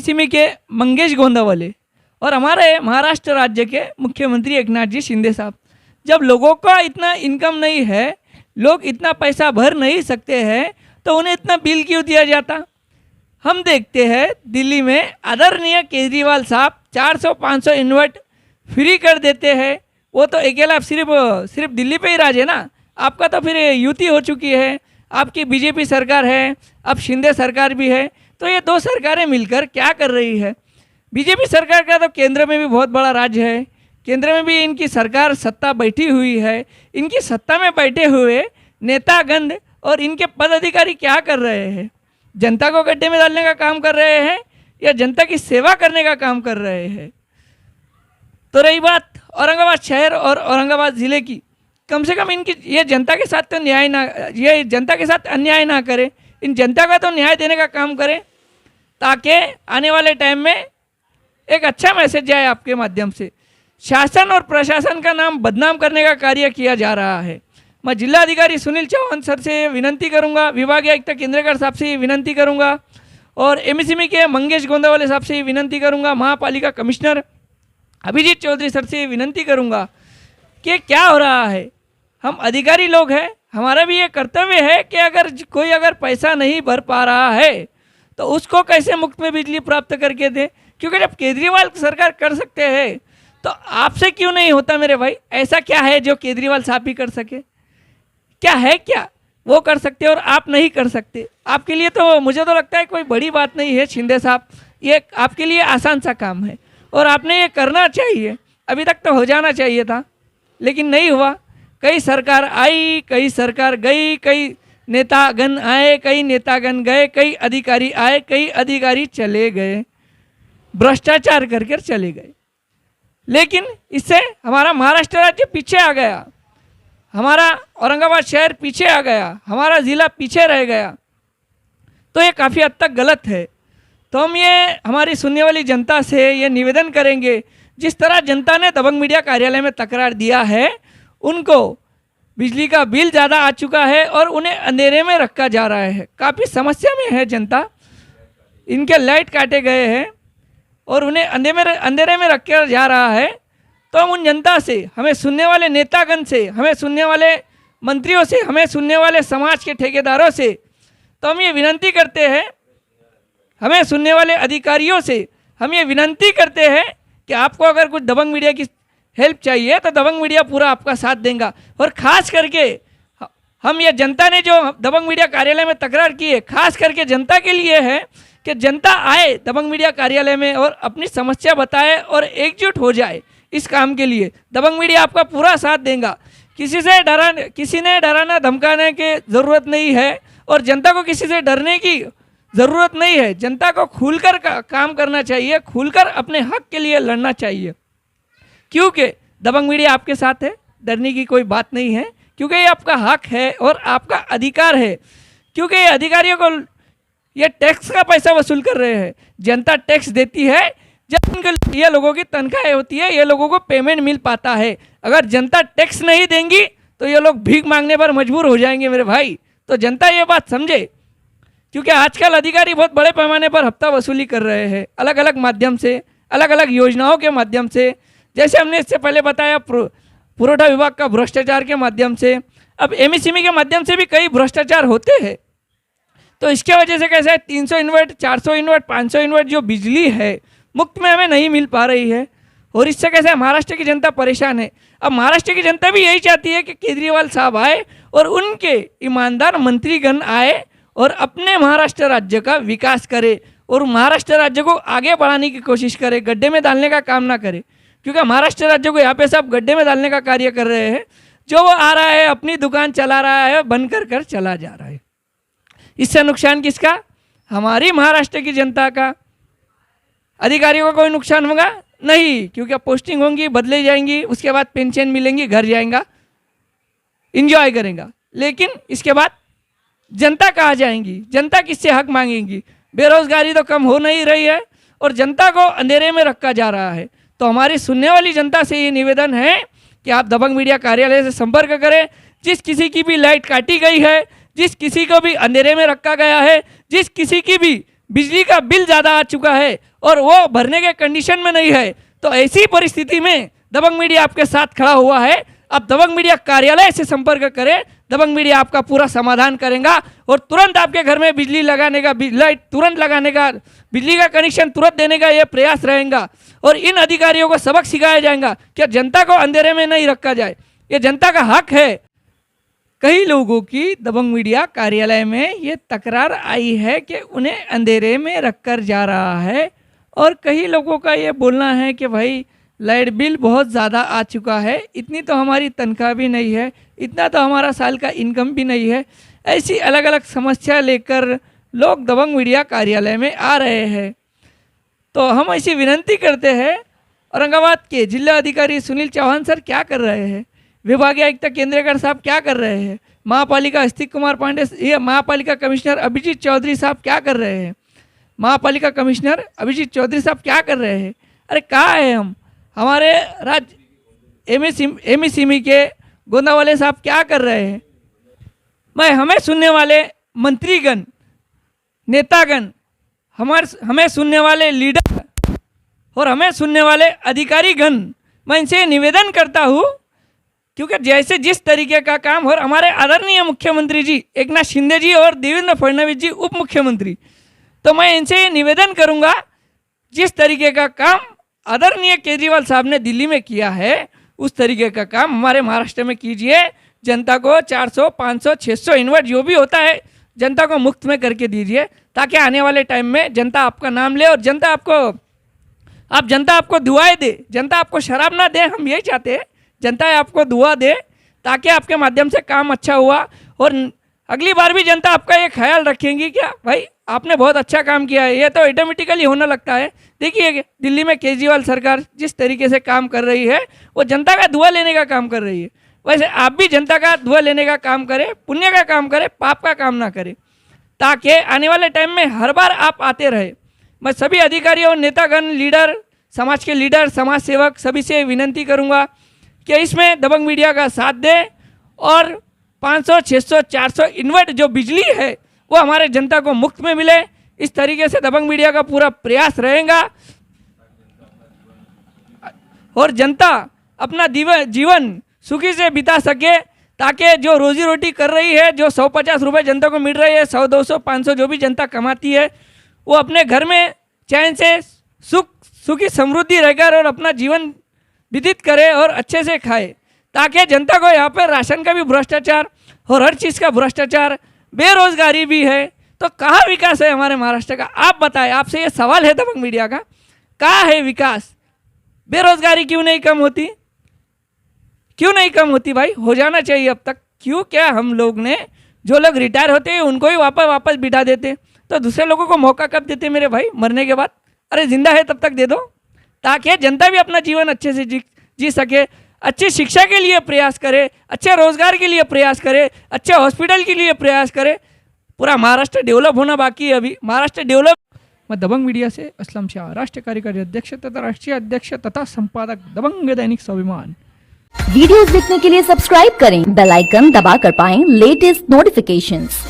MSME के मंगेश गोंदावले और हमारे महाराष्ट्र राज्य के मुख्यमंत्री एकनाथ जी शिंदे साहब, जब लोगों का इतना इनकम नहीं है, लोग इतना पैसा भर नहीं सकते हैं, तो उन्हें इतना बिल क्यों दिया जाता। हम देखते हैं दिल्ली में आदरणीय केजरीवाल साहब 400-500 यूनिट फ्री कर देते हैं। वो तो अकेला सिर्फ दिल्ली पे ही राज है ना, आपका तो फिर युति हो चुकी है, आपकी बीजेपी सरकार है, अब शिंदे सरकार भी है, तो ये दो सरकारें मिलकर क्या कर रही है। बीजेपी सरकार का तो केंद्र में भी बहुत बड़ा राज्य है, केंद्र में भी इनकी सरकार सत्ता बैठी हुई है। इनकी सत्ता में बैठे हुए नेतागण और इनके पदाधिकारी क्या कर रहे हैं, जनता को गड्ढे में डालने का काम कर रहे हैं या जनता की सेवा करने का काम कर रहे हैं। तो रही बात औरंगाबाद शहर और औरंगाबाद ज़िले की, कम से कम इनकी ये जनता के साथ तो ये जनता के साथ अन्याय ना करे, इन जनता का तो न्याय देने का काम करें, ताकि आने वाले टाइम में एक अच्छा मैसेज जाए आपके माध्यम से। शासन और प्रशासन का नाम बदनाम करने का कार्य किया जा रहा है। मैं जिलाधिकारी सुनील चौहान सर से विनंती करूंगा, विभागीय आयुक्त केंद्रकर साहब से विनंती करूंगा और एमएसएमई के मंगेश गोंदावले साहब से विनंती करूंगा, महापालिका कमिश्नर अभिजीत चौधरी सर से विनंती करूंगा कि क्या हो रहा है। हम अधिकारी लोग हैं, हमारा भी ये कर्तव्य है कि अगर कोई पैसा नहीं भर पा रहा है तो उसको कैसे मुफ्त में बिजली प्राप्त करके दे, क्योंकि जब केजरीवाल सरकार कर सकते हैं तो आपसे क्यों नहीं होता मेरे भाई। ऐसा क्या है जो केजरीवाल साहब भी कर सके, क्या है क्या वो कर सकते और आप नहीं कर सकते। आपके लिए तो मुझे तो लगता है कोई बड़ी बात नहीं है शिंदे साहब, ये आपके लिए आसान सा काम है और आपने ये करना चाहिए। अभी तक तो हो जाना चाहिए था लेकिन नहीं हुआ। कई सरकार आई, कई सरकार गई, कई नेतागण आए, कई नेतागण गए, कई अधिकारी आए, कई अधिकारी चले गए, भ्रष्टाचार करके चले गए। लेकिन इससे हमारा महाराष्ट्र राज्य पीछे आ गया, हमारा औरंगाबाद शहर पीछे आ गया, हमारा ज़िला पीछे रह गया। तो ये काफ़ी हद तक गलत है। तो हम ये हमारी सुनने वाली जनता से ये निवेदन करेंगे, जिस तरह जनता ने दबंग मीडिया कार्यालय में तकरार दिया है, उनको बिजली का बिल ज़्यादा आ चुका है और उन्हें अंधेरे में रखा जा रहा है। काफ़ी समस्या में है जनता, इनके लाइट काटे गए हैं और उन्हें अंधेरे में रखा जा रहा है। तो हम उन जनता से, हमें सुनने वाले नेतागण से, हमें सुनने वाले मंत्रियों से, हमें सुनने वाले समाज के ठेकेदारों से, तो हम ये विनंती करते हैं, हमें सुनने वाले अधिकारियों से हम ये विनंती करते हैं कि आपको अगर कुछ दबंग मीडिया की हेल्प चाहिए तो दबंग मीडिया पूरा आपका साथ देगा। और ख़ास करके हम ये जनता ने जो दबंग मीडिया कार्यालय में तकरार की है, खास करके जनता के लिए है कि जनता आए दबंग मीडिया कार्यालय में और अपनी समस्या बताए और एकजुट हो जाए इस काम के लिए। दबंग मीडिया आपका पूरा साथ देगा। किसी ने डराना धमकाने की ज़रूरत नहीं है और जनता को किसी से डरने की ज़रूरत नहीं है। जनता को खुलकर काम करना चाहिए, खुलकर अपने हक के लिए लड़ना चाहिए, क्योंकि दबंग मीडिया आपके साथ है, डरने की कोई बात नहीं है, क्योंकि ये आपका हक है और आपका अधिकार है। क्योंकि ये अधिकारियों को ये टैक्स का पैसा वसूल कर रहे हैं, जनता टैक्स देती है, जब उनके ये लोगों की तनख्वाह होती है, ये लोगों को पेमेंट मिल पाता है। अगर जनता टैक्स नहीं देंगी तो ये लोग भीख मांगने पर मजबूर हो जाएंगे मेरे भाई। तो जनता ये बात समझे, क्योंकि आजकल अधिकारी बहुत बड़े पैमाने पर हफ्ता वसूली कर रहे हैं, अलग अलग माध्यम से, अलग अलग योजनाओं के माध्यम से। जैसे हमने इससे पहले बताया पुरवठा विभाग का भ्रष्टाचार के माध्यम से, अब एमएसएमई के माध्यम से भी कई भ्रष्टाचार होते हैं। तो इसके वजह से कैसा है, 300 यूनिट, 400 यूनिट, 500 यूनिट जो बिजली है मुफ्त में हमें नहीं मिल पा रही है और इससे कैसे है महाराष्ट्र की जनता परेशान है। अब महाराष्ट्र की जनता भी यही चाहती है कि केजरीवाल साहब आए और उनके ईमानदार मंत्रीगण आए और अपने महाराष्ट्र राज्य का विकास करे और महाराष्ट्र राज्य को आगे बढ़ाने की कोशिश करे, गड्ढे में डालने का काम ना करे। क्योंकि महाराष्ट्र राज्य को यहाँ पे सब गड्ढे में डालने का कार्य कर रहे हैं। जो वो आ रहा है अपनी दुकान चला रहा है, बंद कर चला जा रहा है। इससे नुकसान किसका, हमारी महाराष्ट्र की जनता का। अधिकारियों को कोई नुकसान होगा नहीं, क्योंकि पोस्टिंग होंगी, बदले जाएंगी, उसके बाद पेंशन मिलेंगी, घर जाएगा, इंजॉय करेगा। लेकिन इसके बाद जनता कहाँ जाएंगी, जनता किससे हक मांगेंगी। बेरोजगारी तो कम हो नहीं रही है और जनता को अंधेरे में रखा जा रहा है। तो हमारी सुनने वाली जनता से ये निवेदन है कि आप दबंग मीडिया कार्यालय से संपर्क करें। जिस किसी की भी लाइट काटी गई है, जिस किसी को भी अंधेरे में रखा गया है, जिस किसी की भी बिजली का बिल ज़्यादा आ चुका है और वो भरने के कंडीशन में नहीं है। तो ऐसी परिस्थिति में दबंग मीडिया आपके साथ खड़ा हुआ है। आप दबंग मीडिया कार्यालय से संपर्क करें, दबंग मीडिया आपका पूरा समाधान करेगा और तुरंत आपके घर में बिजली लगाने का, लाइट तुरंत लगाने का, बिजली का कनेक्शन तुरंत देने का ये प्रयास रहेगा। और इन अधिकारियों को सबक सिखाया जाएगा कि जनता को अंधेरे में नहीं रखा जाए, ये जनता का हक है। कई लोगों की दबंग मीडिया कार्यालय में ये तकरार आई है कि उन्हें अंधेरे में रखकर जा रहा है और कई लोगों का ये बोलना है कि भाई लाइट बिल बहुत ज़्यादा आ चुका है, इतनी तो हमारी तनख्वाह भी नहीं है, इतना तो हमारा साल का इनकम भी नहीं है। ऐसी अलग अलग समस्या लेकर लोग दबंग मीडिया कार्यालय में आ रहे हैं। तो हम ऐसी विनती करते हैं, औरंगाबाद के जिला अधिकारी सुनील चौहान सर क्या कर रहे हैं, विभागीय आयुक्त केंद्रेकर साहब क्या कर रहे हैं, महापालिका अस्तिक कुमार पांडे, ये महापालिका कमिश्नर अभिजीत चौधरी साहब क्या कर रहे हैं, महापालिका कमिश्नर अभिजीत चौधरी साहब क्या कर रहे हैं। अरे कहाँ है हम, हमारे राज्य एमएसएमई के गोंदावाले साहब क्या कर रहे हैं। मैं हमें सुनने वाले मंत्रीगण, नेतागण, हमें सुनने वाले लीडर और हमें सुनने वाले अधिकारीगण, मैं इनसे निवेदन करता हूँ, क्योंकि जैसे जिस तरीके का काम और हमारे आदरणीय मुख्यमंत्री जी एकनाथ शिंदे जी और देवेंद्र फडणवीस जी उप मुख्यमंत्री, तो मैं इनसे निवेदन करूँगा जिस तरीके का काम आदरणीय केजरीवाल साहब ने दिल्ली में किया है उस तरीके का काम हमारे महाराष्ट्र में कीजिए। जनता को 400, 500, 600 इन्वर्ट जो भी होता है जनता को मुफ्त में करके दीजिए, ताकि आने वाले टाइम में जनता आपका नाम ले और जनता आपको दुआएं दे, जनता आपको शराब ना दे। हम यही चाहते हैं जनता आपको दुआ दे ताकि आपके माध्यम से काम अच्छा हुआ और अगली बार भी जनता आपका ये ख्याल रखेंगी क्या भाई आपने बहुत अच्छा काम किया है। ये तो ऑटोमेटिकली होने लगता है। देखिए दिल्ली में केजरीवाल सरकार जिस तरीके से काम कर रही है वो जनता का दुआ लेने का काम कर रही है। वैसे आप भी जनता का दुआ लेने का काम करें, पुण्य का काम करें, पाप का काम ना करें, ताकि आने वाले टाइम में हर बार आप आते रहे। मैं सभी अधिकारियों, नेतागण, लीडर, समाज के लीडर, समाज सेवक सभी से विनती करूँगा कि इसमें दबंग मीडिया का साथ दें और 500, 600, 400 इन्वर्ट जो बिजली है वो हमारे जनता को मुफ्त में मिले। इस तरीके से दबंग मीडिया का पूरा प्रयास रहेगा और जनता अपना जीवन सुखी से बिता सके, ताकि जो रोजी रोटी कर रही है, जो 150 रुपये जनता को मिल रही है, 100, 200, 500 जो भी जनता कमाती है, वो अपने घर में चैन से सुखी समृद्धि रहकर और अपना जीवन व्यतीत करे और अच्छे से खाए, ताकि जनता को यहाँ पर राशन का भी भ्रष्टाचार और हर चीज़ का भ्रष्टाचार, बेरोजगारी भी है, तो कहाँ विकास है हमारे महाराष्ट्र का। आप बताएं, आपसे ये सवाल है दबंग मीडिया का, कहाँ है विकास। बेरोजगारी क्यों नहीं कम होती, क्यों नहीं कम होती भाई, हो जाना चाहिए अब तक। क्यों, क्या हम लोग ने जो लोग रिटायर होते हैं उनको ही वापस बिठा देते, तो दूसरे लोगों को मौका कब देते मेरे भाई, मरने के बाद। अरे जिंदा है तब तक दे दो, ताकि जनता भी अपना जीवन अच्छे से जी सके, अच्छी शिक्षा के लिए प्रयास करे, अच्छे रोजगार के लिए प्रयास करे, अच्छे हॉस्पिटल के लिए प्रयास करे। पूरा महाराष्ट्र डेवलप होना बाकी है अभी, महाराष्ट्र डेवलप। मैं दबंग मीडिया से असलम शाह, राष्ट्रीय कार्यकारी अध्यक्ष तथा राष्ट्रीय अध्यक्ष तथा संपादक, दबंग दैनिक स्वाभिमान। वीडियोस देखने के लिए सब्सक्राइब करें, बेल आइकन दबाकर पाएं लेटेस्ट नोटिफिकेशंस।